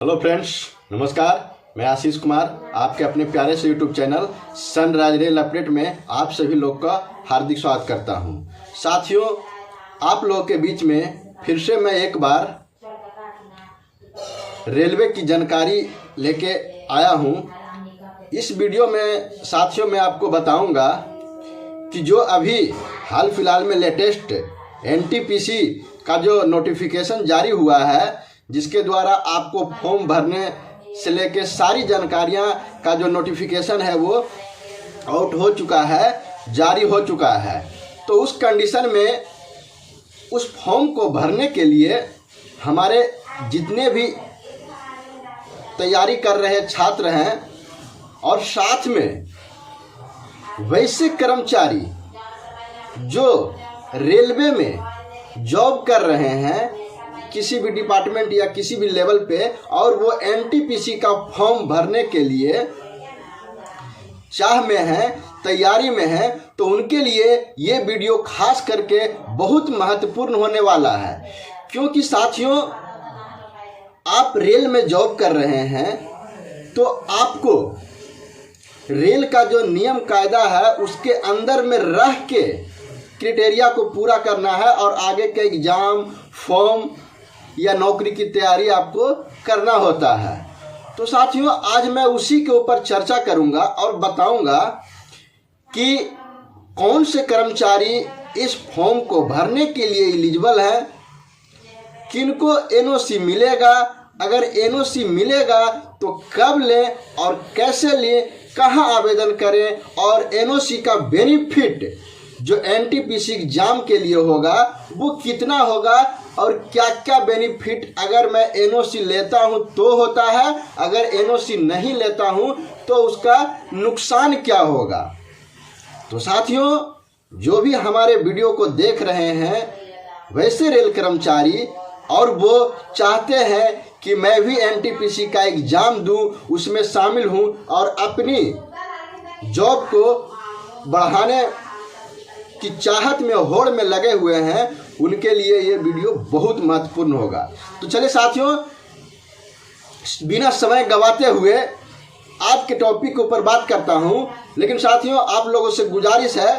Hello friends, नमस्कार। मैं आशीष कुमार आपके अपने प्यारे से YouTube channel sunrise rail update में आप सभी लोग का हार्दिक स्वागत करता हूं। साथियों, आप लोगों के बीच में फिर से मैं एक बार रेलवे की जानकारी लेके आया हूं। इस वीडियो में साथियों मैं आपको बताऊंगा कि जो अभी हाल फिलहाल में लेटेस्ट एनटीपीसी का जो नोटिफिकेशन जारी हुआ है, जिसके द्वारा आपको फॉर्म भरने से लेके सारी जानकारियां का जो नोटिफिकेशन है वो आउट हो चुका है, जारी हो चुका है। तो उस कंडीशन में उस फॉर्म को भरने के लिए हमारे जितने भी तैयारी कर रहे छात्र हैं और साथ में वैसे कर्मचारी जो रेलवे में जॉब कर रहे हैं किसी भी डिपार्टमेंट या किसी भी लेवल पे, और वो एनटीपीसी का फॉर्म भरने के लिए चाह में है, तैयारी में है, तो उनके लिए ये वीडियो खास करके बहुत महत्वपूर्ण होने वाला है। क्योंकि साथियों, आप रेल में जॉब कर रहे हैं तो आपको रेल का जो नियम कायदा है उसके अंदर में रह के क्राइटेरिया को पूरा करना है और आगे के एग्जाम, फॉर्म या नौकरी की तैयारी आपको करना होता है। तो साथियों, आज मैं उसी के ऊपर चर्चा करूंगा और बताऊंगा कि कौन से कर्मचारी इस फॉर्म को भरने के लिए एलिजिबल है, किनको एनओसी मिलेगा, अगर एनओसी मिलेगा तो कब लें और कैसे लें, कहां आवेदन करें, और एनओसी का बेनिफिट जो एनटीपीसी एग्जाम के लिए होगा वो कितना होगा, और क्या क्या बेनिफिट अगर मैं एनओसी लेता हूं तो होता है, अगर एनओसी नहीं लेता हूं तो उसका नुकसान क्या होगा। तो साथियों, जो भी हमारे वीडियो को देख रहे हैं वैसे रेल कर्मचारी और वो चाहते हैं कि मैं भी एनटीपीसी का एग्जाम दूं, उसमें शामिल हूं और अपनी जॉब को बढ़ाने की चाहत में, होड़ में लगे हुए हैं, उनके लिए ये वीडियो बहुत महत्वपूर्ण होगा। तो चलिए साथियों, बिना समय गवाते हुए आज के टॉपिक के ऊपर बात करता हूं। लेकिन साथियों, आप लोगों से गुजारिश है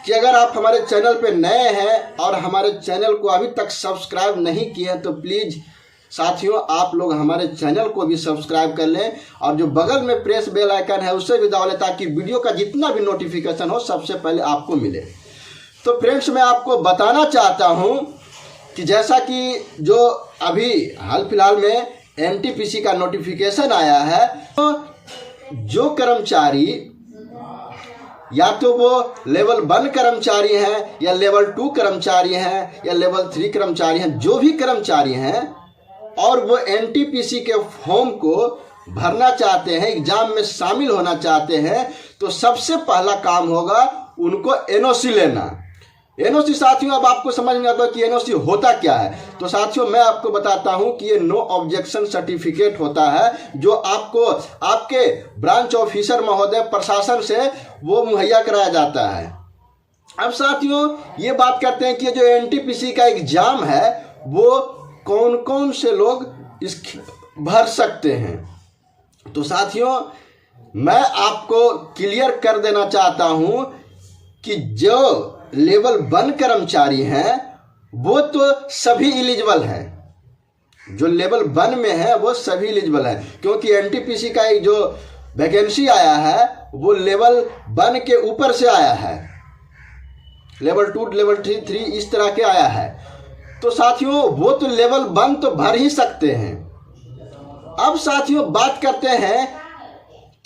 कि अगर आप हमारे चैनल पे नए हैं और हमारे चैनल को अभी तक सब्सक्राइब नहीं किए हैं तो प्लीज़ साथियों आप लोग हमारे चैनल को भी सब्सक्राइब कर लें और जो बगल में प्रेस बेल आइकन है उसे भी दबा लें, ताकि वीडियो का जितना भी नोटिफिकेशन हो सबसे पहले आपको मिले। तो फ्रेंड्स, मैं आपको बताना चाहता हूं कि जैसा कि जो अभी हाल फिलहाल में एनटीपीसी का नोटिफिकेशन आया है, तो जो कर्मचारी या तो वो लेवल 1 कर्मचारी हैं या लेवल 2 कर्मचारी हैं या लेवल 3 कर्मचारी हैं, जो भी कर्मचारी हैं और वो एनटीपीसी के फॉर्म को भरना चाहते हैं, एग्जाम में शामिल होना चाहते हैं, तो सबसे पहला काम होगा उनको एनओसी लेना। एनओसी साथियों, अब आपको समझ में आता है कि एनओसी होता क्या है। तो साथियों, मैं आपको बताता हूं कि ये नो ऑब्जेक्शन सर्टिफिकेट होता है, जो आपको आपके ब्रांच ऑफिसर महोदय प्रशासन से वो मुहैया कराया जाता है। अब साथियों, ये बात करते हैं कि जो एनटीपीसी का एग्जाम है वो कौन कौन से लोग इस भर सकते हैं। तो साथियों, मैं आपको क्लियर कर देना चाहता हूं कि जो लेवल 1 कर्मचारी हैं वो तो सभी एलिजिबल हैं, जो लेवल 1 में है वो सभी एलिजिबल है, क्योंकि एनटीपीसी का एक जो वैकेंसी आया है वो लेवल 1 के ऊपर से आया है, लेवल 2, लेवल 3 इस तरह के आया है। तो साथियों, वो तो लेवल 1 तो भर ही सकते हैं। अब साथियों, बात करते हैं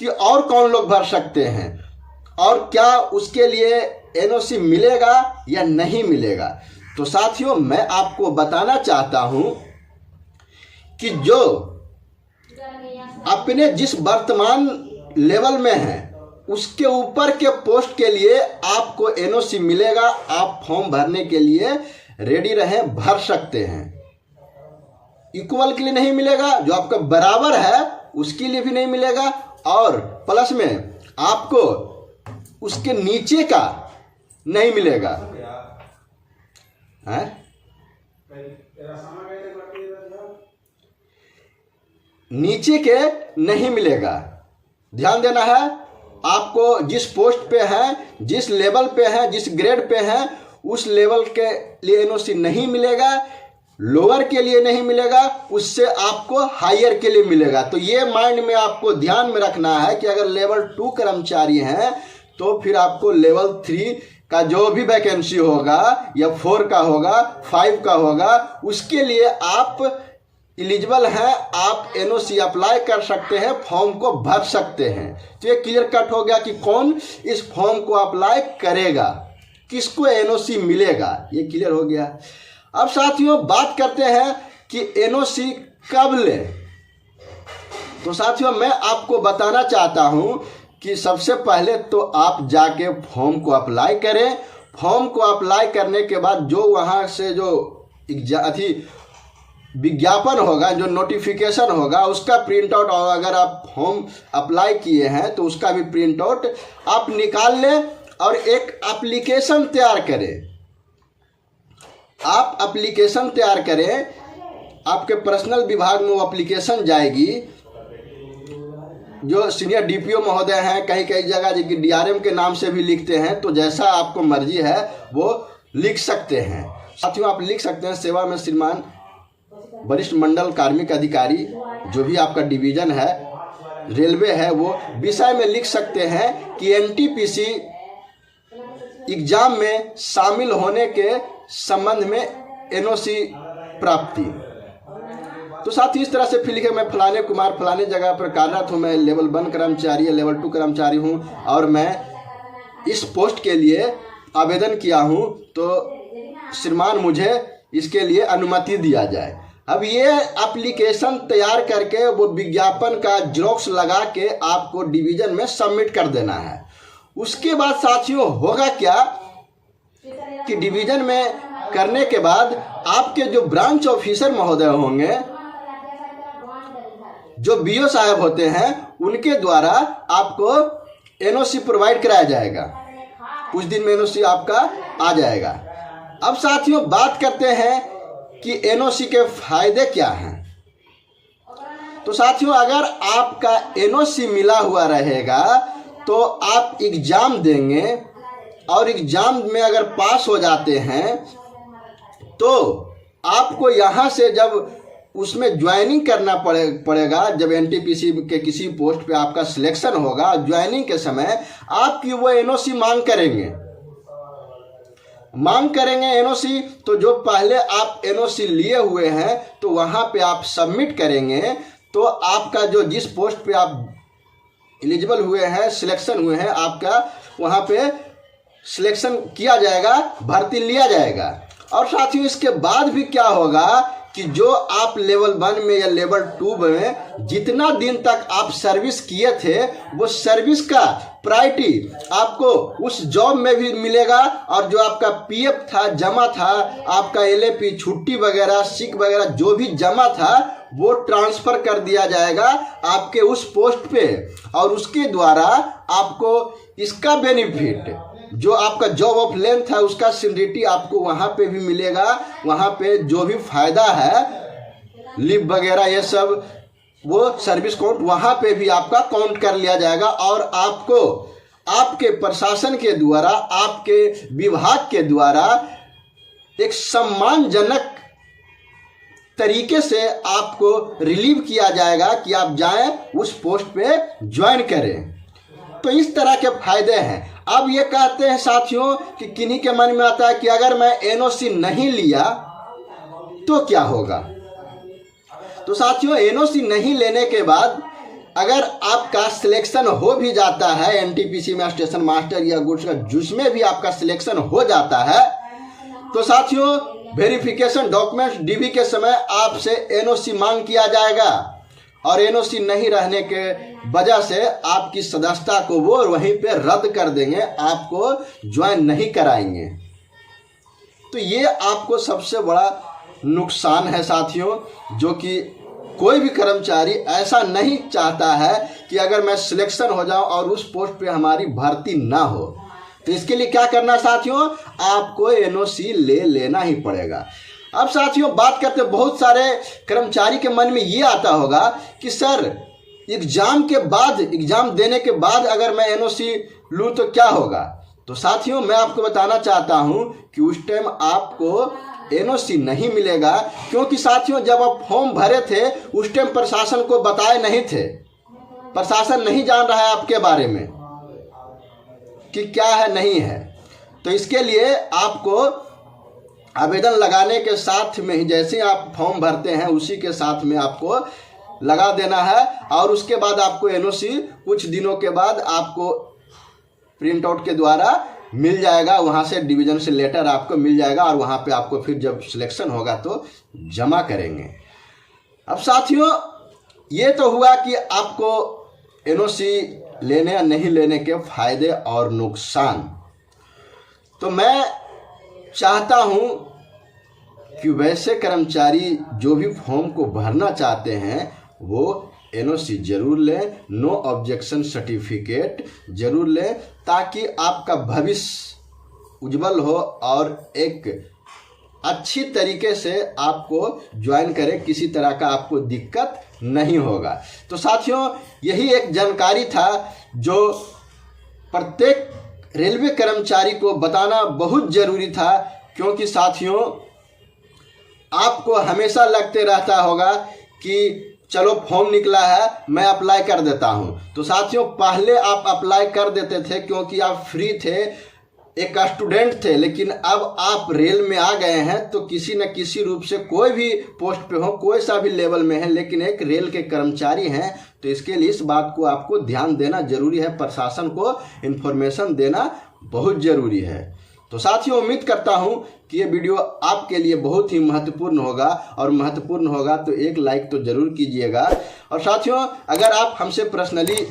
कि और कौन लोग भर सकते हैं और क्या उसके लिए एनओसी मिलेगा या नहीं मिलेगा। तो साथियों, मैं आपको बताना चाहता हूं कि जो अपने जिस वर्तमान लेवल में है उसके ऊपर के पोस्ट के लिए आपको एनओसी मिलेगा। आप फॉर्म भरने के लिए रेडी रहें, भर सकते हैं। इक्वल के लिए नहीं मिलेगा, जो आपका बराबर है उसके लिए भी नहीं मिलेगा, और प्लस में आपको उसके नीचे का नहीं मिलेगा है। नीचे के नहीं मिलेगा। ध्यान देना है, आपको जिस पोस्ट पे हैं, जिस लेवल पे हैं, जिस ग्रेड पे हैं, उस लेवल के लिए एनओसी नहीं मिलेगा, लोअर के लिए नहीं मिलेगा, उससे आपको हायर के लिए मिलेगा। तो ये माइंड में आपको ध्यान में रखना है कि अगर लेवल 2 कर्मचारी हैं तो फिर आपको लेवल 3 का जो भी वैकेंसी होगा या 4 का होगा, 5 का होगा, उसके लिए आप एलिजिबल हैं, आप एनओसी अप्लाई कर सकते हैं, फॉर्म को भर सकते हैं। तो ये क्लियर कट हो गया कि कौन इस फॉर्म को अप्लाई करेगा, किसको एनओसी मिलेगा, ये क्लियर हो गया। अब साथियों बात करते हैं कि एनओसी कब ले। तो साथियों मैं आपको बताना चाहता हूं कि सबसे पहले तो आप जाके फॉर्म को अप्लाई करें। फॉर्म को अप्लाई करने के बाद जो वहां से जो विज्ञापन होगा, जो नोटिफिकेशन होगा, उसका प्रिंट आउट, और अगर आप फॉर्म अप्लाई किए हैं तो उसका भी प्रिंट आउट आप निकाल लें और एक एप्लीकेशन तैयार करें। आप एप्लीकेशन तैयार करें, आपके पर्सनल विभाग में वो एप्लीकेशन जाएगी। जो सीनियर डीपीओ महोदय हैं, कहीं कहीं जगह जो डीआरएम के नाम से भी लिखते हैं, तो जैसा आपको मर्जी है वो लिख सकते हैं। साथियों आप लिख सकते हैं सेवा में श्रीमान वरिष्ठ मंडल कार्मिक अधिकारी, जो भी आपका डिवीजन है, रेलवे है, वो विषय में लिख सकते हैं कि एनटीपीसी एग्जाम में शामिल होने के संबंध में एनओसी प्राप्ति। तो साथ ही इस तरह से फिर लिखे मैं फलाने कुमार फलाने जगह पर कार्यरत हूँ, मैं लेवल 1 कर्मचारी या लेवल 2 कर्मचारी हूँ और मैं इस पोस्ट के लिए आवेदन किया हूँ, तो श्रीमान मुझे इसके लिए अनुमति दिया जाए। अब ये एप्लीकेशन तैयार करके वो विज्ञापन का जेरॉक्स लगा के आपको डिवीजन में सबमिट कर देना है। उसके बाद साथियों होगा क्या कि डिवीजन में करने के बाद आपके जो ब्रांच ऑफिसर महोदय होंगे, जो बीओ साहब होते हैं, उनके द्वारा आपको एनओसी प्रोवाइड कराया जाएगा। कुछ दिन में एनओसी आपका आ जाएगा। अब साथियों बात करते हैं कि एनओसी के फायदे क्या हैं। तो साथियों अगर आपका एनओसी मिला हुआ रहेगा तो आप एग्जाम देंगे और एग्जाम में अगर पास हो जाते हैं तो आपको यहाँ से जब उसमें ज्वाइनिंग करना पड़ेगा, जब एनटीपीसी के किसी पोस्ट पे आपका सिलेक्शन होगा, ज्वाइनिंग के समय आपकी वो एनओसी मांग करेंगे एनओसी। तो जो पहले आप एनओसी लिए हुए हैं तो वहाँ पे आप सबमिट करेंगे, तो आपका जो जिस पोस्ट पे आप एलिजिबल हुए हैं, सिलेक्शन हुए हैं, आपका वहाँ पे सिलेक्शन किया जाएगा, भर्ती लिया जाएगा। और साथ ही इसके बाद भी क्या होगा कि जो आप लेवल 1 में या लेवल 2 में जितना दिन तक आप सर्विस किए थे, वो सर्विस का प्रायोरिटी आपको उस जॉब में भी मिलेगा, और जो आपका पीएफ था, जमा था, आपका एलएपी, छुट्टी वगैरह, सिक वगैरह जो भी जमा था, वो ट्रांसफ़र कर दिया जाएगा आपके उस पोस्ट पे। और उसके द्वारा आपको इसका बेनिफिट, जो आपका जॉब ऑफ लेंथ है, उसका सिंडिटी आपको वहाँ पे भी मिलेगा। वहाँ पे जो भी फायदा है, लीव वगैरह ये सब, वो सर्विस काउंट वहाँ पे भी आपका काउंट कर लिया जाएगा, और आपको आपके प्रशासन के द्वारा, आपके विभाग के द्वारा एक सम्मानजनक तरीके से आपको रिलीव किया जाएगा कि आप जाएं उस पोस्ट पे ज्वाइन करें। तो इस तरह के फायदे हैं। अब ये कहते हैं साथियों कि किन्हीं के मन में आता है कि अगर मैं एनओसी नहीं लिया तो क्या होगा। तो साथियों एनओसी नहीं लेने के बाद अगर आपका सिलेक्शन हो भी जाता है, एनटीपीसी में स्टेशन मास्टर या गुड्स का जिसमें भी आपका सिलेक्शन हो जाता है, तो साथियों वेरिफिकेशन डॉक्यूमेंट्स डीबी के समय आपसे एनओसी मांग किया जाएगा, और एनओसी नहीं रहने के वजह से आपकी सदस्यता को वो वहीं पे रद्द कर देंगे, आपको ज्वाइन नहीं कराएंगे। तो ये आपको सबसे बड़ा नुकसान है साथियों, जो कि कोई भी कर्मचारी ऐसा नहीं चाहता है कि अगर मैं सिलेक्शन हो जाऊं और उस पोस्ट पे हमारी भर्ती ना हो। तो इसके लिए क्या करना साथियों, आपको एनओसी ले लेना ही पड़ेगा। अब साथियों बात करते, बहुत सारे कर्मचारी के मन में ये आता होगा कि सर एग्ज़ाम के बाद, एग्ज़ाम देने के बाद अगर मैं एनओसी लूँ तो क्या होगा। तो साथियों मैं आपको बताना चाहता हूँ कि उस टाइम आपको एनओसी नहीं मिलेगा, क्योंकि साथियों जब आप फॉर्म भरे थे उस टाइम प्रशासन को बताए नहीं थे, प्रशासन नहीं जान रहा है आपके बारे में कि क्या है नहीं है। तो इसके लिए आपको आवेदन लगाने के साथ में ही, जैसे आप फॉर्म भरते हैं उसी के साथ में आपको लगा देना है, और उसके बाद आपको एनओसी कुछ दिनों के बाद आपको प्रिंट आउट के द्वारा मिल जाएगा, वहाँ से डिवीज़न से लेटर आपको मिल जाएगा, और वहाँ पे आपको फिर जब सिलेक्शन होगा तो जमा करेंगे। अब साथियों ये तो हुआ कि आपको एनओसी लेने या नहीं लेने के फायदे और नुकसान। तो मैं चाहता हूँ कि वैसे कर्मचारी जो भी फॉर्म को भरना चाहते हैं वो एनओसी जरूर लें, नो ऑब्जेक्शन सर्टिफिकेट जरूर लें, ताकि आपका भविष्य उज्जवल हो और एक अच्छी तरीके से आपको ज्वाइन करें, किसी तरह का आपको दिक्कत नहीं होगा। तो साथियों यही एक जानकारी था जो प्रत्येक रेलवे कर्मचारी को बताना बहुत ज़रूरी था, क्योंकि साथियों आपको हमेशा लगते रहता होगा कि चलो फॉर्म निकला है मैं अप्लाई कर देता हूं। तो साथियों पहले आप अप्लाई कर देते थे क्योंकि आप फ्री थे, एक स्टूडेंट थे, लेकिन अब आप रेल में आ गए हैं तो किसी न किसी रूप से कोई भी पोस्ट पे हो, कोई सा भी लेवल में है, लेकिन एक रेल के कर्मचारी हैं। तो इसके लिए इस बात को आपको ध्यान देना जरूरी है, प्रशासन को इन्फॉर्मेशन देना बहुत ज़रूरी है। तो साथियों उम्मीद करता हूं कि ये वीडियो आपके लिए बहुत ही महत्वपूर्ण होगा, और महत्वपूर्ण होगा तो एक लाइक तो ज़रूर कीजिएगा। और साथियों अगर आप हमसे पर्सनली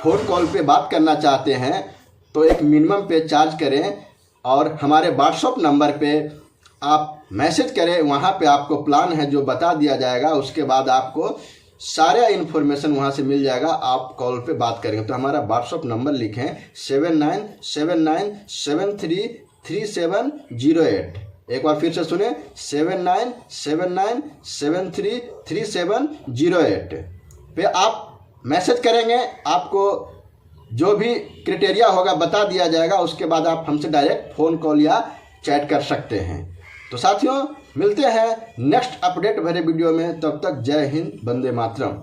फ़ोन कॉल पे बात करना चाहते हैं तो एक मिनिमम पे चार्ज करें, और हमारे व्हाट्सएप नंबर पे आप मैसेज करें, वहाँ पे आपको प्लान है जो बता दिया जाएगा, उसके बाद आपको सारे इन्फॉर्मेशन वहाँ से मिल जाएगा, आप कॉल पे बात करेंगे। तो हमारा व्हाट्सएप नंबर लिखें 7979733708। एक बार फिर से सुने 7979733708 पे आप मैसेज करेंगे, आपको जो भी क्राइटेरिया होगा बता दिया जाएगा, उसके बाद आप हमसे डायरेक्ट फ़ोन कॉल या चैट कर सकते हैं। तो साथियों मिलते हैं नेक्स्ट अपडेट भरे वीडियो में, तब तक जय हिंद, वंदे मातरम।